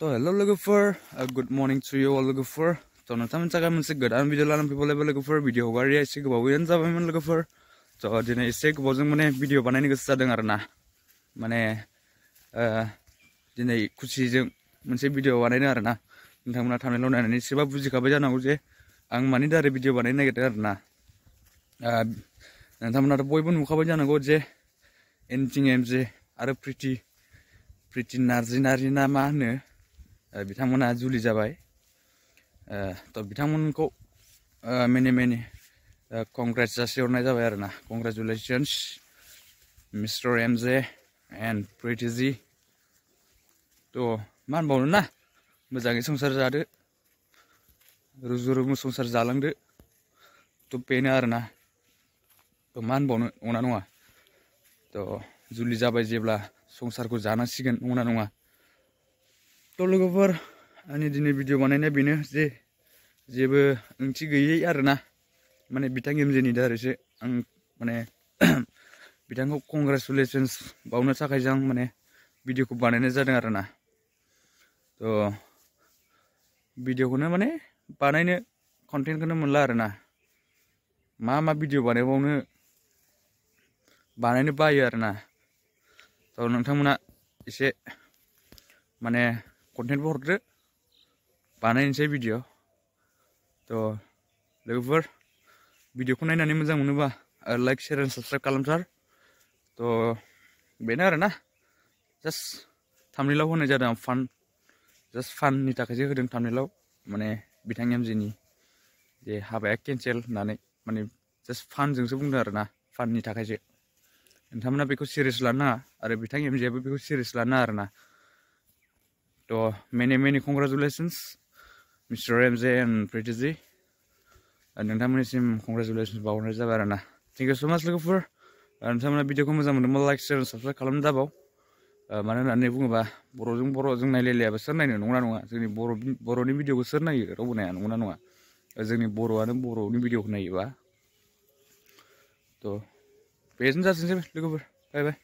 So hello lwgwpwr, good morning to you all lwgwpwr. So nonton jaga मोनसे गोदान video लानानै फैबावलाय lwgwpwr video हगारिया एसे गोबावैनो जाबायमोन lwgwpwr. So दिनै एसे गोबावजों माने भिडिअ बानायनो गोसो जादों आरोना. माने दिनै खुसिजों मोनसे भिडिअ बानायनो आरोना. नोंथांमोना थांनायल' नायनानै एसेबा बुजिखाबाय जानांगौ जे आं मानि दारै भिडिअ बानायनो नागिरदों आरोना. नोंथांमोनाथ' बयबो नुखाबाय जानांगौ जे एनटिएमजे आरो प्रिटि नार्जि ना मा होनो बिथांमोना जुलि जाबाय. तो बिथांमोनखौ मेनि कंग्रेट्स जासिहरनाय जाबाय आरोना. Congratulations mister MJ and Preetiji. तो मा होनबावनो ना, मोजाङै संसार जादो, रुजु रुमु संसार जालांदो. तो बेनो आरोना. तो मा होनबावनो, नंगौना नङा? तो जुलि जाबाय जेब्ला संसारखौ जानांसिगोन, नंगौना नङा? तो lwgwpwr, आंनि दिनै भिडिअ बानायनाया बेनो जे जेबो ओंथि गैयै आरोना. माने बिथां एमजेनि दारैसो आं माने बिथांखौ कंग्रेचुलेशन्स बावनो थाखायसो आं माने भिडिअखौ बानायनाय जादों आरोना. तो भिडिअखौनो माने बानायनो कन्टेन्टखौनो मोनला आरोना. मा भिडिअ बानायनो बायो आरोना. तो नोंथांमोना एसे माने कन्टेन्टबो हरदो, बानायनोसै भिडिअ. तो lwgwpwr, भिडिअखौ नायनानै मोजां मोनोबा लाइक शेयार एन्ड साबस्क्राइब खालामथार. तो बेनो आरोना. जास्ट थाम्बनेइलाव होनाय जादों फान, जास्ट फाननि थाखायसो होदों थाम्बनेइलाव. माने बिथां एमजेनि जे हाबाया केन्सेल होननानै माने जास्ट फानजोंसो बुंदों आरोना, फाननि थाखायसो. नोंथांमोना बेखौ सिरियास लानो नाङा आरो बिथां एमजेआबो बेखौ सिरियास लानो नाङा आरोना. तो many congratulations mister MJ and Preetiji. नोंथांमोननिसिम कंग्रेचुलेशन्स बावहरनाय जाबाय आरोना. थेंक इउ सो माच lwgwpwr. नोंथांमोना भिडिअखौ मोजां मोनदोंबा लाइक शेयार साबस्क्राइब खालामनो दाबाव. मानो होननानै बुङोबा बर'जों नायलायलायाबा सोर नायनो, नंगौना नङा? जोंनि बर'नि भिडिअखौ सोर नायो? रावबो नाया, नंगौना नङा? जोंनि बर'आनो बर'नि भिडिअखौ नायोबा. तो बेजों जाथोंसै lwgwpwr. बाय बाय.